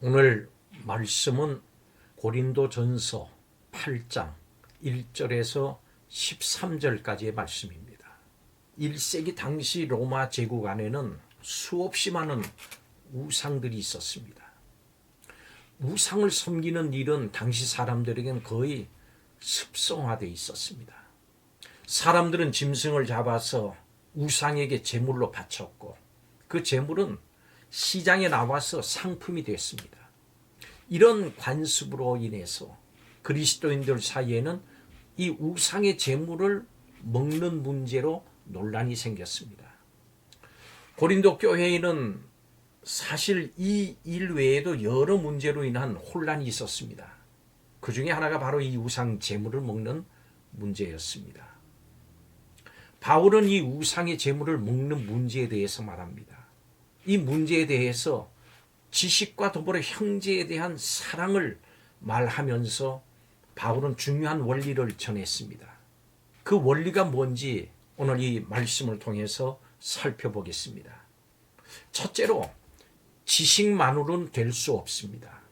오늘 말씀은 고린도전서 8장 1절에서 13절까지의 말씀입니다. 1세기 당시 로마 제국 안에는 수없이 많은 우상들이 있었습니다. 우상을 섬기는 일은 당시 사람들에게는 거의 습성화되어 있었습니다. 사람들은 짐승을 잡아서 우상에게 제물로 바쳤고 그 제물은 시장에 나와서 상품이 됐습니다. 이런 관습으로 인해서 그리스도인들 사이에는 이 우상의 제물을 먹는 문제로 논란이 생겼습니다. 고린도 교회에는 사실 이 일 외에도 여러 문제로 인한 혼란이 있었습니다. 그 중에 하나가 바로 이 우상 제물을 먹는 문제였습니다. 바울은 이 우상의 제물을 먹는 문제에 대해서 말합니다. 이 문제에 대해서 지식과 더불어 형제에 대한 사랑을 말하면서 바울은 중요한 원리를 전했습니다. 그 원리가 뭔지 오늘 이 말씀을 통해서 살펴보겠습니다. 첫째로 지식만으로는 될 수 없습니다.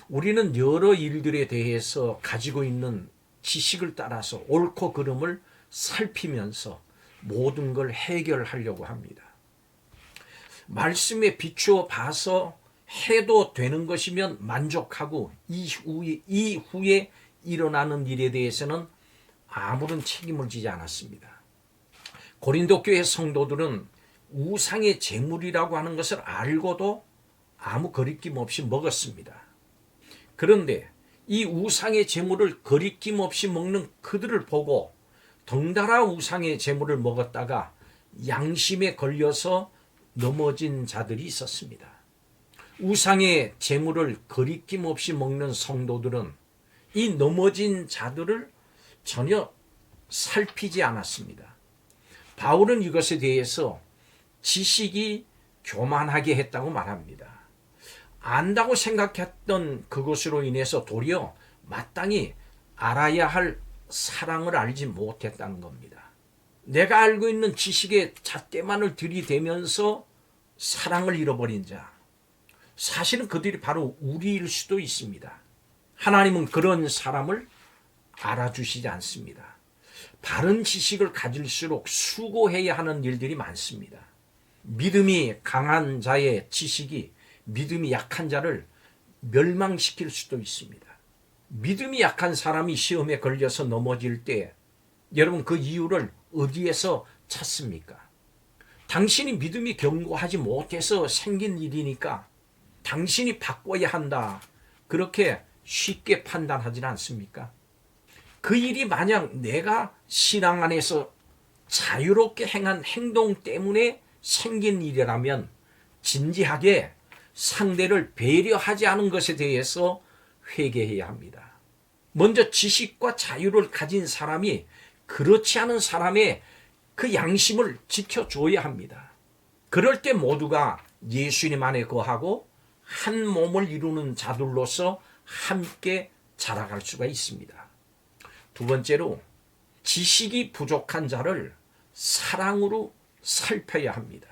우리는 여러 일들에 대해서 가지고 있는 지식을 따라서 옳고 그름을 살피면서 모든 걸 해결하려고 합니다. 말씀에 비추어 봐서 해도 되는 것이면 만족하고 이후에 일어나는 일에 대해서는 아무런 책임을 지지 않았습니다. 고린도 교회 성도들은 우상의 제물이라고 하는 것을 알고도 아무 거리낌 없이 먹었습니다. 그런데 이 우상의 제물을 거리낌 없이 먹는 그들을 보고 덩달아 우상의 제물을 먹었다가 양심에 걸려서 넘어진 자들이 있었습니다. 우상의 제물을 거리낌 없이 먹는 성도들은 이 넘어진 자들을 전혀 살피지 않았습니다. 바울은 이것에 대해서 지식이 교만하게 했다고 말합니다. 안다고 생각했던 그것으로 인해서 도리어 마땅히 알아야 할 사랑을 알지 못했다는 겁니다. 내가 알고 있는 지식에 잣대만을 들이대면서 사랑을 잃어버린 자, 사실은 그들이 바로 우리일 수도 있습니다. 하나님은 그런 사람을 알아주시지 않습니다. 바른 지식을 가질수록 수고해야 하는 일들이 많습니다. 믿음이 강한 자의 지식이 믿음이 약한 자를 멸망시킬 수도 있습니다. 믿음이 약한 사람이 시험에 걸려서 넘어질 때 여러분 그 이유를 어디에서 찾습니까? 당신이 믿음이 견고하지 못해서 생긴 일이니까 당신이 바꿔야 한다. 그렇게 쉽게 판단하지는 않습니까? 그 일이 만약 내가 신앙 안에서 자유롭게 행한 행동 때문에 생긴 일이라면 진지하게 상대를 배려하지 않은 것에 대해서 회개해야 합니다. 먼저 지식과 자유를 가진 사람이 그렇지 않은 사람의 그 양심을 지켜줘야 합니다. 그럴 때 모두가 예수님 안에 거하고 한 몸을 이루는 자들로서 함께 자라갈 수가 있습니다. 두 번째로 지식이 부족한 자를 사랑으로 살펴야 합니다.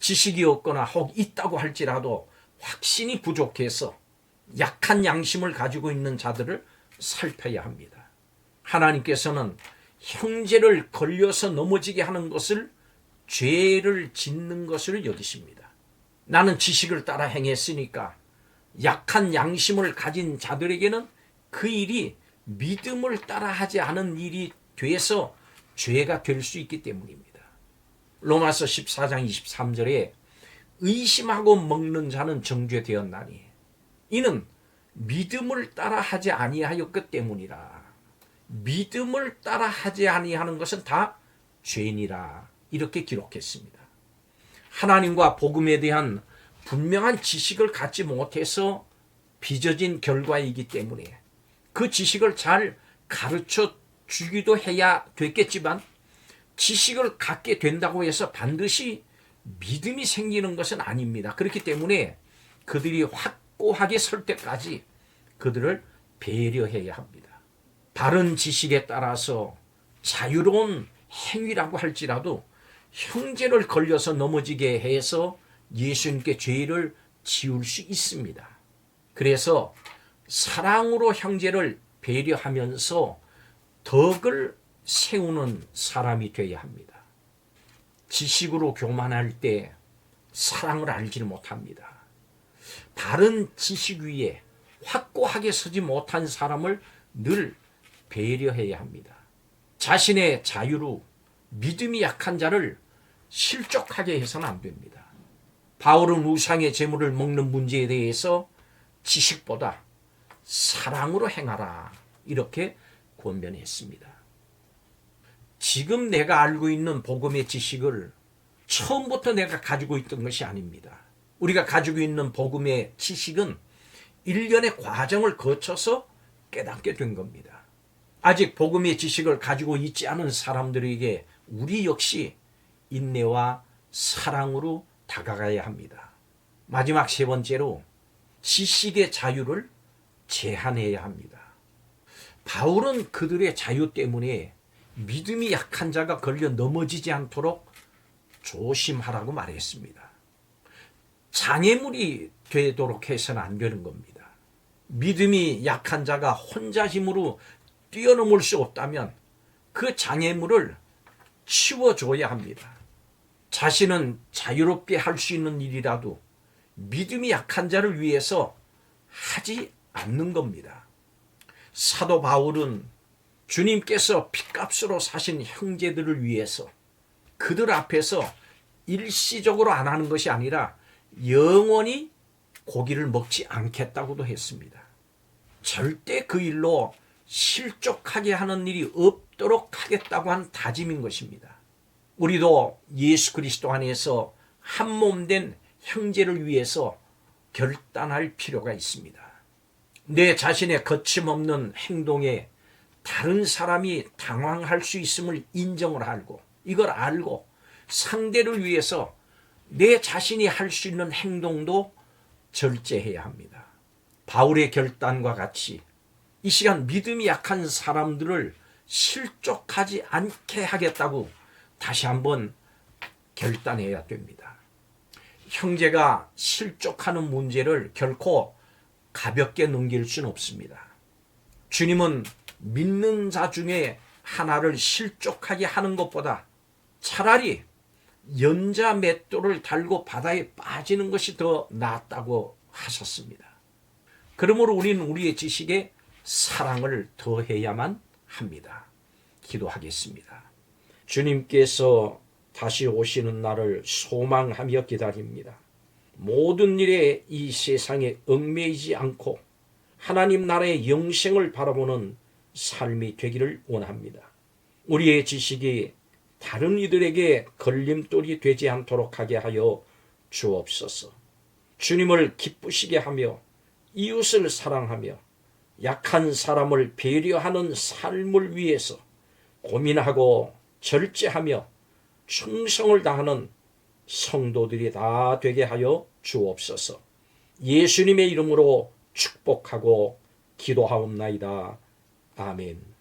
지식이 없거나 혹 있다고 할지라도 확신이 부족해서 약한 양심을 가지고 있는 자들을 살펴야 합니다. 하나님께서는 형제를 걸려서 넘어지게 하는 것을 죄를 짓는 것을 여기십니다. 나는 지식을 따라 행했으니까 약한 양심을 가진 자들에게는 그 일이 믿음을 따라 하지 않은 일이 돼서 죄가 될 수 있기 때문입니다. 로마서 14장 23절에 의심하고 먹는 자는 정죄되었나니 이는 믿음을 따라 하지 아니하였기 때문이라. 믿음을 따라 하지 아니하는 것은 다 죄니라. 이렇게 기록했습니다. 하나님과 복음에 대한 분명한 지식을 갖지 못해서 빚어진 결과이기 때문에 그 지식을 잘 가르쳐 주기도 해야 됐겠지만 지식을 갖게 된다고 해서 반드시 믿음이 생기는 것은 아닙니다. 그렇기 때문에 그들이 확고하게 설 때까지 그들을 배려해야 합니다. 바른 지식에 따라서 자유로운 행위라고 할지라도 형제를 걸려서 넘어지게 해서 예수님께 죄를 지울 수 있습니다. 그래서 사랑으로 형제를 배려하면서 덕을 세우는 사람이 되어야 합니다. 지식으로 교만할 때 사랑을 알지를 못합니다. 바른 지식 위에 확고하게 서지 못한 사람을 늘 배려해야 합니다. 자신의 자유로 믿음이 약한 자를 실족하게 해서는 안 됩니다. 바울은 우상의 제물을 먹는 문제에 대해서 지식보다 사랑으로 행하라 이렇게 권면했습니다. 지금 내가 알고 있는 복음의 지식을 처음부터 내가 가지고 있던 것이 아닙니다. 우리가 가지고 있는 복음의 지식은 일련의 과정을 거쳐서 깨닫게 된 겁니다. 아직 복음의 지식을 가지고 있지 않은 사람들에게 우리 역시 인내와 사랑으로 다가가야 합니다. 마지막 세 번째로 지식의 자유를 제한해야 합니다. 바울은 그들의 자유 때문에 믿음이 약한 자가 걸려 넘어지지 않도록 조심하라고 말했습니다. 장애물이 되도록 해서는 안 되는 겁니다. 믿음이 약한 자가 혼자 힘으로 뛰어넘을 수 없다면 그 장애물을 치워줘야 합니다. 자신은 자유롭게 할 수 있는 일이라도 믿음이 약한 자를 위해서 하지 않는 겁니다. 사도 바울은 주님께서 핏값으로 사신 형제들을 위해서 그들 앞에서 일시적으로 안 하는 것이 아니라 영원히 고기를 먹지 않겠다고도 했습니다. 절대 그 일로 실족하게 하는 일이 없도록 하겠다고 한 다짐인 것입니다. 우리도 예수 그리스도 안에서 한 몸 된 형제를 위해서 결단할 필요가 있습니다. 내 자신의 거침없는 행동에 다른 사람이 당황할 수 있음을 인정을 하고 이걸 알고 상대를 위해서 내 자신이 할 수 있는 행동도 절제해야 합니다. 바울의 결단과 같이 이 시간 믿음이 약한 사람들을 실족하지 않게 하겠다고 다시 한번 결단해야 됩니다. 형제가 실족하는 문제를 결코 가볍게 넘길 수는 없습니다. 주님은 믿는 자 중에 하나를 실족하게 하는 것보다 차라리 연자 맷돌을 달고 바다에 빠지는 것이 더 낫다고 하셨습니다. 그러므로 우리는 우리의 지식에 사랑을 더해야만 합니다. 기도하겠습니다. 주님께서 다시 오시는 날을 소망하며 기다립니다. 모든 일에 이 세상에 얽매이지 않고 하나님 나라의 영생을 바라보는 삶이 되기를 원합니다. 우리의 지식이 다른 이들에게 걸림돌이 되지 않도록 하게 하여 주옵소서. 주님을 기쁘시게 하며 이웃을 사랑하며 약한 사람을 배려하는 삶을 위해서 고민하고 절제하며 충성을 다하는 성도들이 다 되게 하여 주옵소서. 예수님의 이름으로 축복하고 기도하옵나이다. 아멘.